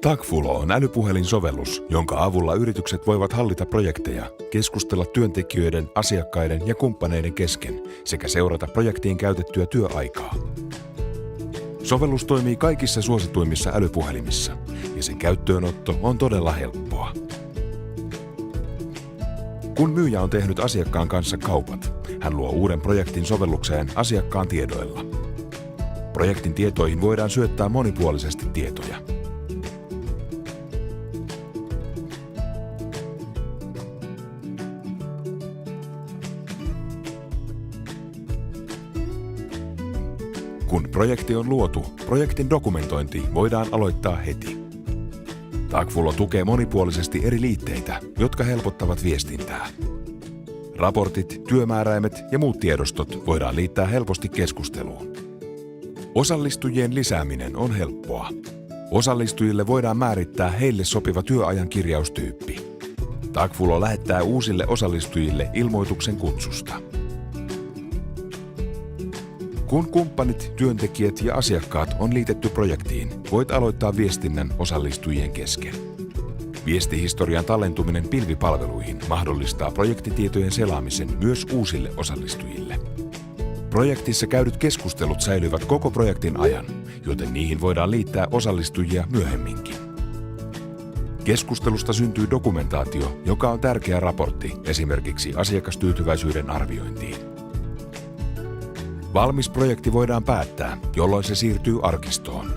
Tagfulo on älypuhelinsovellus, jonka avulla yritykset voivat hallita projekteja, keskustella työntekijöiden, asiakkaiden ja kumppaneiden kesken sekä seurata projektiin käytettyä työaikaa. Sovellus toimii kaikissa suosituimmissa älypuhelimissa ja sen käyttöönotto on todella helppoa. Kun myyjä on tehnyt asiakkaan kanssa kaupat, hän luo uuden projektin sovellukseen asiakkaan tiedoilla. Projektin tietoihin voidaan syöttää monipuolisesti tietoja. Kun projekti on luotu, projektin dokumentointi voidaan aloittaa heti. Tagfulo tukee monipuolisesti eri liitteitä, jotka helpottavat viestintää. Raportit, työmääräimet ja muut tiedostot voidaan liittää helposti keskusteluun. Osallistujien lisääminen on helppoa. Osallistujille voidaan määrittää heille sopiva työajan kirjaustyyppi. Tagfulo lähettää uusille osallistujille ilmoituksen kutsusta. Kun kumppanit, työntekijät ja asiakkaat on liitetty projektiin, voit aloittaa viestinnän osallistujien kesken. Viestihistorian tallentuminen pilvipalveluihin mahdollistaa projektitietojen selaamisen myös uusille osallistujille. Projektissa käydyt keskustelut säilyvät koko projektin ajan, joten niihin voidaan liittää osallistujia myöhemminkin. Keskustelusta syntyy dokumentaatio, joka on tärkeä raportti esimerkiksi asiakastyytyväisyyden arviointiin. Valmis projekti voidaan päättää, jolloin se siirtyy arkistoon.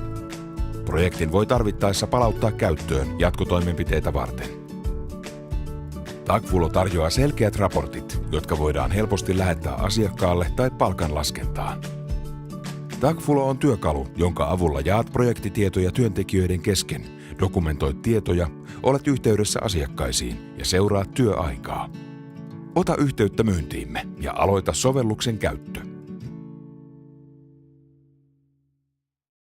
Projektin voi tarvittaessa palauttaa käyttöön jatkotoimenpiteitä varten. Tagfulo tarjoaa selkeät raportit, jotka voidaan helposti lähettää asiakkaalle tai palkanlaskentaan. Tagfulo on työkalu, jonka avulla jaat projektitietoja työntekijöiden kesken, dokumentoit tietoja, olet yhteydessä asiakkaisiin ja seuraat työaikaa. Ota yhteyttä myyntiimme ja aloita sovelluksen käyttö.